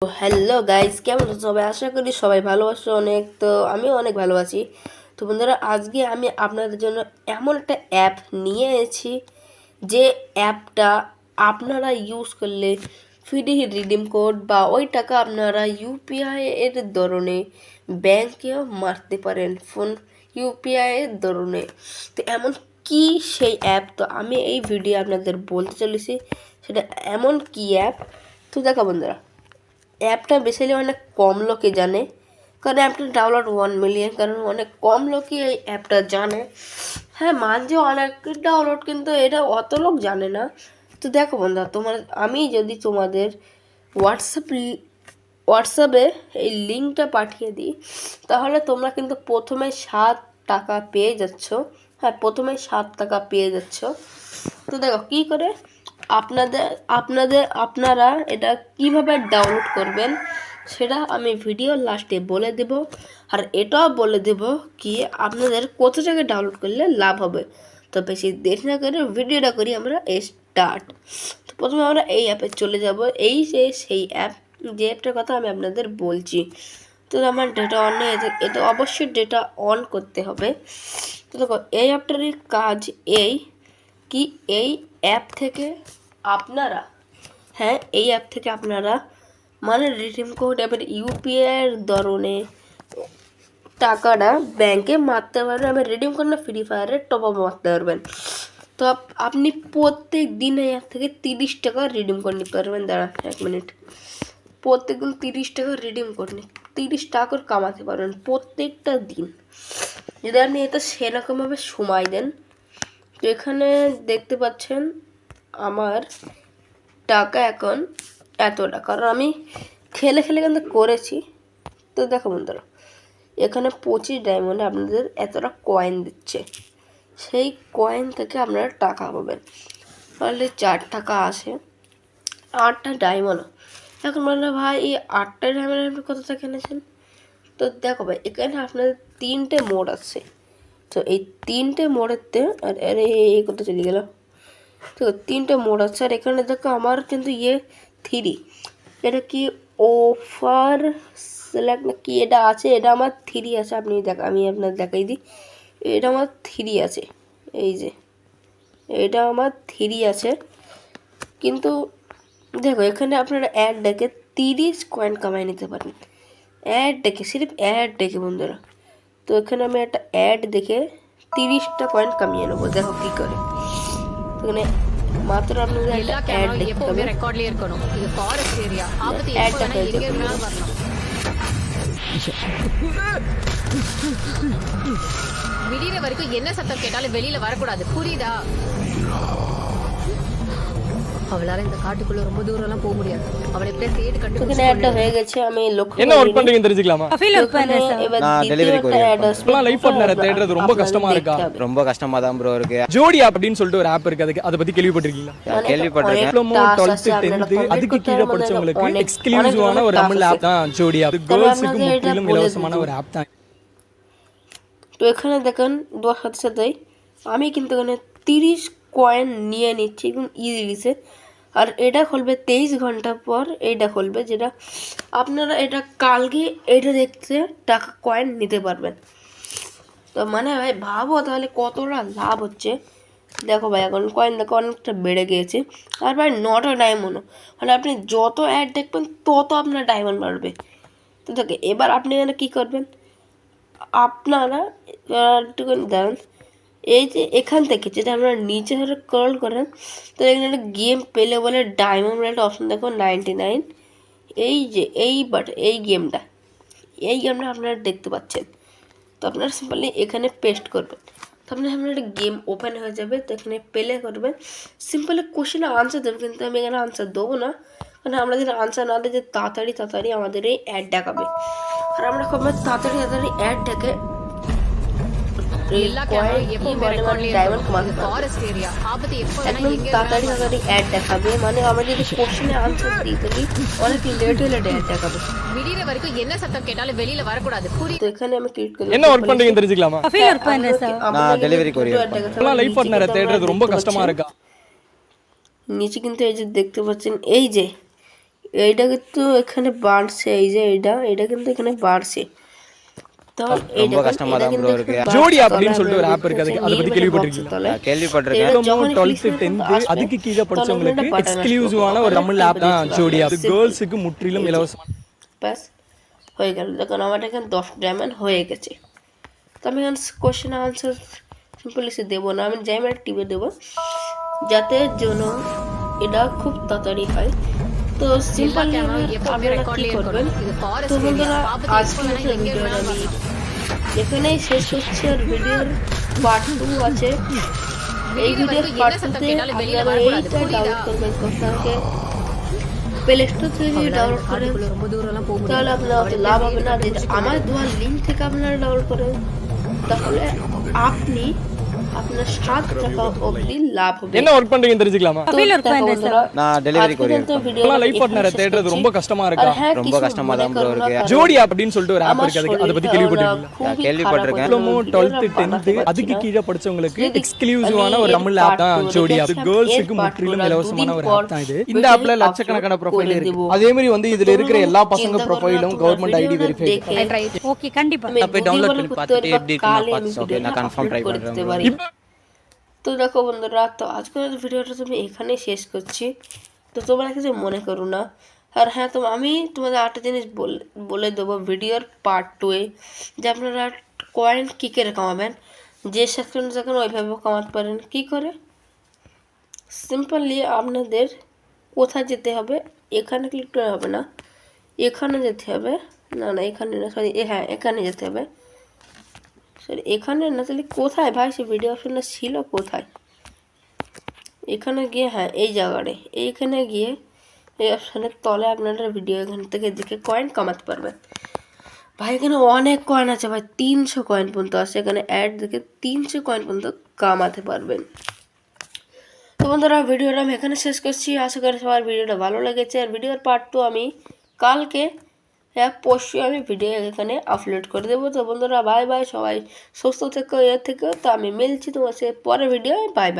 তো hello guys, কেমন আছো সবাই? আশা করি সবাই ভালো আছো অনেক। তো আমিও অনেক ভালো আছি। তো বন্ধুরা, আজকে আমি আপনাদের জন্য এমন একটা অ্যাপ নিয়ে এসেছি যে অ্যাপটা আপনারা ইউজ করলে ফ্রি রিডিম কোড বা ওই টাকা আপনারা ইউপিআই এর দরুনে ব্যাংকেও মারতে পারেন, ফোন ইউপিআই এর দরুনে। তো এমন কি সেই অ্যাপ, তো আমি এই ভিডিও আপনাদের বলতে চলেছি সেটা এমন কি অ্যাপ। তো দেখো বন্ধুরা, অ্যাপটা বেসিক্যালি অনেক কম লোকে জানে, কারণ অ্যাপটা ডাউনলোড 1 মিলিয়ন, কারণ অনেক কম লোকই এই অ্যাপটা জানে। হ্যাঁ, মানছে অনেক ডাউনলোড, কিন্তু এটা অত লোক জানে না। তো দেখো বন্ধুরা, আমি যদি তোমাদের হোয়াটসঅ্যাপে এই লিঙ্কটা পাঠিয়ে দিই, তাহলে তোমরা কিন্তু প্রথমে 7 টাকা পেয়ে যাচ্ছ। হ্যাঁ, প্রথমে 7 টাকা পেয়ে যাচ্ছ। তো দেখো কী করে আপনারা এটা কিভাবে ডাউনলোড করবেন সেটা আমি ভিডিও লাস্টে বলে দেব। আর এটাও বলে দেব কি আপনাদের কোথা থেকে ডাউনলোড করলে লাভ হবে। তো বেশি দেরি না করে ভিডিওটা করি আমরা স্টার্ট। তো প্রথমে আমরা এই অ্যাপে চলে যাব। এই সেই অ্যাপ, যে অ্যাপটার কথা আমি আপনাদের বলছি। তো আমার ডেটা অন নেই, এটা অবশ্যই ডেটা অন করতে হবে। তো দেখো, এই অ্যাপটারই কাজ এই কি, এই অ্যাপ থেকে আপনারা এই অ্যাপ থেকে আপনারা মানে রিডিম কোড এবার ইউপিআইয়ের দরুনে টাকাটা ব্যাংকে মারতে পারবেন। এবার রিডিম কোড না, ফ্রি ফায়ারে টপ আপ মারতে পারবেন। তো আপনি প্রত্যেক দিন এই অ্যাপ থেকে 30 টাকা রিডিম কোড নিতে পারবেন। দাঁড়ান 1 মিনিট। প্রত্যেক দিন 30 টাকা রিডিম কোড নিয়ে 30 টাকা করে কামাতে পারবেন প্রত্যেকটা দিন, যদি আপনি এটা সেরকমভাবে সময় দেন। তো এখানে দেখতে পাচ্ছেন আমার টাকা এখন এতটা, কারণ আমি খেলে খেলে কিন্তু করেছি। তো দেখো বন্ধুরা, এখানে 25 ডায়মন্ডে আপনাদের এতটা কয়েন দিচ্ছে। সেই কয়েন থেকে আপনারা টাকা পাবেন। তাহলে 4 টাকা আসে, 8টা ডায়মন্ড। এখন বললে ভাই এই 8টা ডায়মন্ড আপনি কোথা থেকে এনেছেন? তো দেখো ভাই, এখানে আপনাদের 3টে মোড আছে। তো এই 3টে মোড়েতে আরে এই কোথায় চলে গেল? তো 3টে মোড আছে। আর এখানে দেখো আমার কিন্তু 3, এটা কি অফার সিলেক্ট না কি এটা আছে, এটা আমার 3 আছে। আমি আপনার দেখাই দিই, এটা আমার 3 আছে। এই যে এটা আমার 3 আছে। কিন্তু দেখো, এখানে আপনারা অ্যাড ডেকে 30 কয়েন কামাই নিতে পারেন। অ্যাড ডেকে, সির্ফ অ্যাড ডেকে বন্ধুরা। তো এখানে আমি একটা অ্যাড দেখে 30টা কয়েন কামিয়ে নেবো। দেখো কী করে। এখানে মাত্র আপনাদের একটা অ্যাড দেখতে হবে। অ্যাডটা হয়ে যাবে। விடிகிற வரைக்கும் என்ன சத்தம் கேட்டாலும் வெளியில வரக்கூடாது, புரியுதா? அவளால இந்த காட்டுக்குள்ள ரொம்ப தூரம் எல்லாம் போக முடியாது. அவளை எப்படியா தேடி এখানে கண்டுபிடிச்சு অ্যাডটা হয়ে গেছে, আমি লক্ষ্য என்ன ஒர்க் করিনি। பண்றீங்கன்னு தெரிஞ்சுக்கலாமா? এবার நான் দ্বিতীয় delivery একটা courier অ্যাড பண்றேன். আসবে, இப்பலாம் லைஃப் பார்ட்னரை தேடுறது ரொம்ப আপনাদের கஷ்டமா இருக்கா? দেখতে হবে। ரொம்ப கஷ்டமா தான் ப்ரோ இருக்கு. ஜோடி ஆப் அப்படின்னு சொல்லிட்டு ஒரு ஆப் இருக்கு, அதுக்கு அதை பத்தி கேள்விப்பட்டிருக்கீங்களா? মানে கேள்விப்பட்டிருக்கேன். অনেক task আছে, 12th আপনারা 10th complete அதுக்கு করতে கீழே হবে, মানে படிச்சவங்களுக்கு অনেক எக்ஸ்க்ளூசிவான ஒரு task தமிழ் আছে। ஆப் தான் ஜோடி ஆப். তবে கேர்ள்ஸுக்கு আপনাদের এটা முற்றிலும் বলে இலவசமான দিই। ஒரு ஆப் தான்। তো এখানে দেখেন দেওয়ার সাথে সাথেই আমি কিন্তু এখানে 30 কয়েন নিয়ে নিচ্ছি এবং ইজিলিসে। আর এটা খুলবে 23 ঘন্টা পর, এইটা খুলবে, যেটা আপনারা এটা কালকে এটা দেখতে টাকা কয়েন নিতে পারবেন। তো মানে ভাই ভাবো তাহলে কতটা লাভ হচ্ছে। দেখো ভাই, এখন কয়েন দেখো অনেকটা বেড়ে গিয়েছে। আর ভাই 9টা ডায়মন্ডও, মানে আপনি যত অ্যাড দেখবেন তত আপনার ডায়মন্ড বাড়বে। তো দেখো, এবার আপনি এখানে কী করবেন, আপনারা একটুখানি দাঁড়ান। এই যে এখান থেকে যেটা আপনারা নিচে ধরে স্ক্রল করেন, তো এখানে একটা গেম পেলে বলে ডায়মন্ড বলে একটা অপশন দেখো, 99। এই যে এই গেমটা আপনারা দেখতে পাচ্ছেন। তো আপনারা সিম্পলি এখানে পেস্ট করবেন, তো আপনার একটা গেম ওপেন হয়ে যাবে। তো এখানে প্লে করবেন, সিম্পলি কোশ্চেনে আনসার দেবে, কিন্তু আমি এখানে আনসার দেবো না, কারণ আমরা যদি আনসার না দিই যে তাড়াতাড়ি আমাদের এই অ্যাড দেখাবে। আর আমরা খুব তাড়াতাড়ি অ্যাড দেখে எல்லா கேமராவும் எப்பவுமே ரெக்கார்ட்லயே ডায়মন্ড இருக்கும். কমাতে இது পারবে। ஃபாரஸ்ட் ஏரியா, ஆபத்து எப்ப வேணா একদম எங்க তাড়াতাড়ি வேணாலும் வரலாம். অ্যাড দেখাবে, মানে আমরা যদি কোশ্চেনে আনসার দিই তাহলে অনেক লেট হলে অ্যাড দেখাবে। விடிகிற வரைக்கும் என்ன சத்தம் கேட்டாலும் வெளியில வரக்கூடாது, তো புரியுது? এখানে আমি ক্লিক করলাম। என்ன ஒர்க் பண்றீங்கன்னு தெரிஞ்சுக்கலாமா? நான் delivery courier இப்பலாம் லைஃப் பார்ட்னரை தேடுறது ரொம்ப கஷ்டமா இருக்கா? নিচে কিন্তু এই যে দেখতে পাচ্ছেন, এই যে এইটা কিন্তু এখানে বাড়ছে, এই যে এটা কিন্তু এখানে বাড়ছে। তো ரொம்ப கஷ்டமா தான் bro இருக்கு. ஜோடி அப்படின்னு சொல்லிட்டு ஒரு ஆப் இருக்கு, அதுக்கு அதை பத்தி கேள்விப்பட்டிருக்கீங்களா? கேள்விப்பட்டிருக்கேன். 12th 10th அதுக்கு கீழே படிச்சவங்களுக்கு எக்ஸ்க்ளூசிவான ஒரு தமிழ் ஆப் தான் ஜோடி ஆப். கேர்ள்ஸுக்கு முற்றிலும் இலவசம். ব্যাস হয়ে গেল। দেখুন আমার এখানে 10 ডায়মন্ড হয়ে গেছে। তো আমি এখানে কোশ্চেন আনসার সিম্পলি দেবো না, আমি ডায়মন্ড টিপে দেবো যাতে যেন এটা খুব তাড়াতাড়ি হয়। তো সিম্পলি আপনারা কি করবেন, তো বন্ধুরা আজকের ভিডিওটা আমি এখানেই শেষ করছি। আর ভিডিওর পার্ট 2 আছে। এই ভিডিওর পার্ট 2 তে আপনারা এইটা ডাউনলোড করবেন কোথাকে প্লে স্টোর থেকে যদি ডাউনলোড করেন তাহলে আপনার লাভ হবে না। যদি আমার দেওয়া লিঙ্ক থেকে আপনারা ডাউনলোড করেন তাহলে আপনি আপনার 7 টাকা অবধি লাভ হবে। என்ன ஒர்க் பண்றீங்கன்னு தெரிஞ்சுக்கலாமா? তো দেখো বন্ধুরা, நான் டெலிவரி আজকে கொரியர். কিন্তু ভিডিও இப்பெல்லாம் லைஃப் பார்ட்னரை தேடுறது ரொம்ப கஷ்டமா இருக்கா? ரொம்ப கஷ்டமா தான் bro இருக்கு. ஜோடி ஆப் அப்படின்னு சொல்லிட்டு ஒரு ஆப் இருக்கு, அதுக்கு அதை பத்தி கேள்விப்பட்டிருக்கீங்களா? கேள்விப்பட்டிருக்கேன். டிப்ளமோ 12th 10th அதுக்கு கீழே படிச்சவங்களுக்கு எக்ஸ்க்ளூசிவான ஒரு தமிழ் ஆப் தான் ஜோடி ஆப். கேர்ள்ஸுக்கு முற்றிலும் இலவசமான ஒரு ஆப் தான் இது. இந்த ஆப்ல லட்சக்கணக்கான ப்ரொஃபைல் இருக்கு. அதே மாதிரி வந்து இதுல இருக்கிற எல்லா பசங்க ப்ரொஃபைலும் கவர்மெண்ட் ஐடி வெரிஃபை. ஓகே கண்டிப்பா போய் டவுன்லோட் பண்ணி பார்த்துட்டு எப்படி இருக்குன்னு பார்த்து ஓகே நான் கன்ஃபார்ம் ட்ரை பண்றேன். তো দেখো বন্ধুরা, তো আজকের ভিডিওটা তুমি এখানেই শেষ করছি। তো তোমরা কিছু মনে করো না। আর হ্যাঁ, তো আমি তোমাদের আরেকটা জিনিস বলে দেবো ভিডিওর পার্ট 2-এ, যে আপনারা কয়েন কী করে কামাবেন, যে সেকশন যেখানে ওইভাবেও কামাতে পারেন। কী করে? সিম্পলি আপনাদের কোথায় যেতে হবে, এখানে ক্লিক করে হবে না, এখানে যেতে হবে। না এখানে না, সরি, হ্যাঁ এখানে যেতে হবে। সরি এখানে না, তাহলে কোথায় ভাই সে ভিডিও অপশনটা ছিল কোথায়? এখানে গিয়ে, হ্যাঁ এই জায়গাটায়, এইখানে গিয়ে এই অপশানের তলে আপনারা ভিডিও এখান থেকে দেখে কয়েন কামাতে পারবেন। ভাই এখানে অনেক কয়েন আছে ভাই, 300 কয়েন পর্যন্ত আছে। এখানে অ্যাড দেখে 300 কয়েন পর্যন্ত কামাতে পারবেন। তো বন্ধুরা, ভিডিওটা আমি এখানে শেষ করছি। আশা করি সবার ভিডিওটা ভালো লেগেছে। আর ভিডিওর পার্ট 2 আমি কালকে পরশু আমি ভিডিও এখানে আপলোড করে দেবো। তো বন্ধুরা বাই বাই, সবাই সুস্থ থেকো, থেকে। তো আমি মিলছি তোমার সাথে পরের ভিডিও। Bye bye.